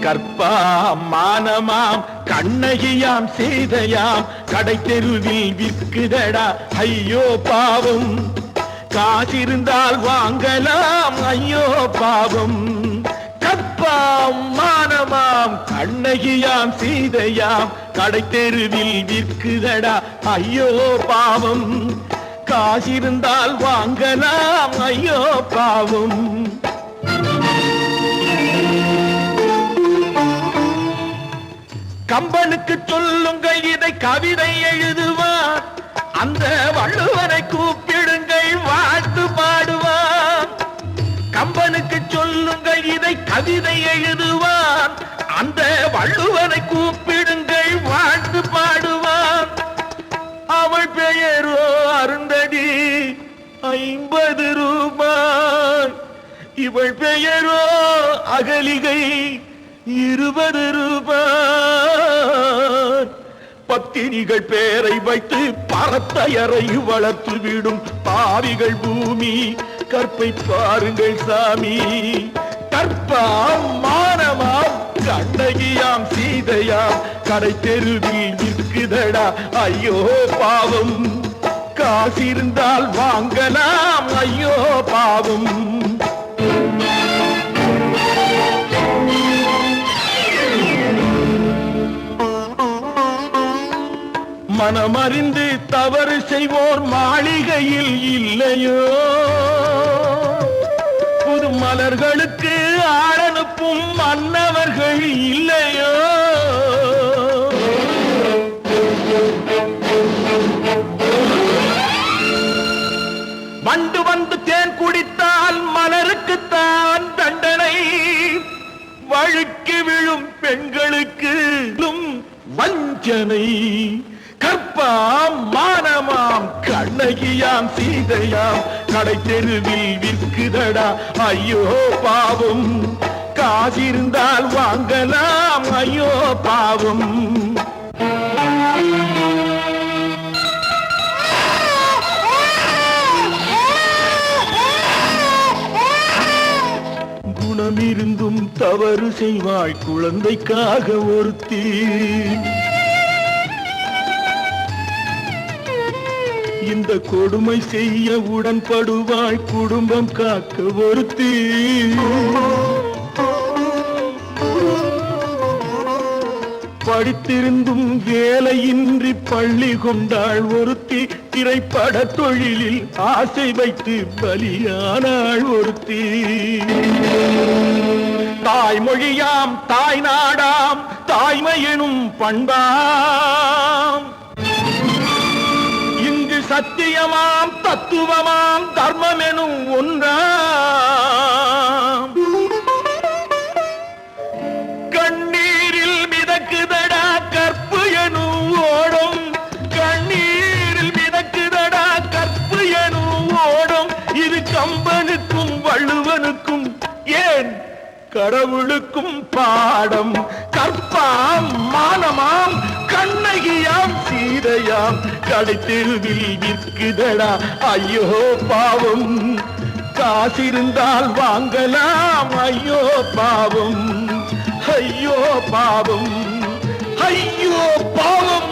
கற்பாம் மானமாம் கண்ணகியாம் சீதையாம் கடை தெருவில் விற்குதடா ஐயோ பாவம். காசிருந்தால் வாங்கலாம் ஐயோ பாவம். கற்பாம் மானமாம் கண்ணகியாம் சீதையாம் கடை தெருவில் விற்குதடா ஐயோ பாவம். காசிருந்தால் வாங்கலாம் ஐயோ பாவம். கம்பனுக்கு சொல்லுங்கள் இதை கவிதை எழுதுவார். அந்த வள்ளுவரை கூப்பிடுங்கள் வாழ்த்து பாடுவார். கம்பனுக்கு சொல்லுங்கள் இதை கவிதை எழுதுவார். அந்த வள்ளுவரை கூப்பிடுங்கள் வாழ்த்து பாடுவார். அவள் பெயரோ அருந்ததி 50 ரூபாய். இவள் பெயரோ அகலிகை 20 ரூபாய். பத்தினிகள் பேரை வைத்து பரத்தையரை வளர்த்து விடும் பாவிகள் பூமி. கற்பை பாருங்கள் சாமி. கற்பாம் மானமாம் கண்ணகியாம் சீதையாம் கடை தெருவில் விற்குதடா ஐயோ பாவம். காசிருந்தால் வாங்கலாம் ஐயோ பாவம். மனமறிந்து தவறு செய்வோர் மாளிகையில் இல்லையோ. புது மலர்களுக்கு ஆளனுப்பும் மன்னவர்கள் இல்லையோ. வண்டு வந்து தேன் குடித்தால் மலருக்குத்தான் தண்டனை. வழுக்கி விழும் பெண்களுக்கு வஞ்சனை. கற்பாம் மானமாம் கண்ணகியாம் சீதையாம் கடை தெருவில் விற்குதடா ஐயோ பாவம். காசிருந்தால் வாங்கலாம் ஐயோ பாவம். குணமிருந்தும் தவறு செய்வாய் குழந்தைக்காக ஒருத்தி. இந்த கொடுமை செய்ய உடன்படுவாய் குடும்பம் காக்க ஒருத்தி. படித்திருந்தும் வேலையின்றி பள்ளி கொண்டாள் ஒருத்தி. திரைப்பட தொழிலில் ஆசை வைத்து பலியானாள் ஒருத்தி. தாய்மொழியாம் தாய் நாடாம் தாய்மையெனும் பண்பாம். சத்தியமாம் தத்துவமாம் தர்மம் எனும் ஒன்றாம். கண்ணீரில் மிதக்குதடா கற்பு எனும் ஓடும். கண்ணீரில் மிதக்குதடா கற்பு எனும் ஓடும். இது கம்பனுக்கும் வள்ளுவனுக்கும் ஏன் கடவுளுக்கும் பாடம். கற்பாம் மானமாம் கண்ணகியாம் சீதையாம் கடை தெருவில் விற்குதடா ஐயோ பாவம். காசிருந்தால் வாங்கலாம் ஐயோ பாவம். ஐயோ பாவம். ஐயோ பாவம்.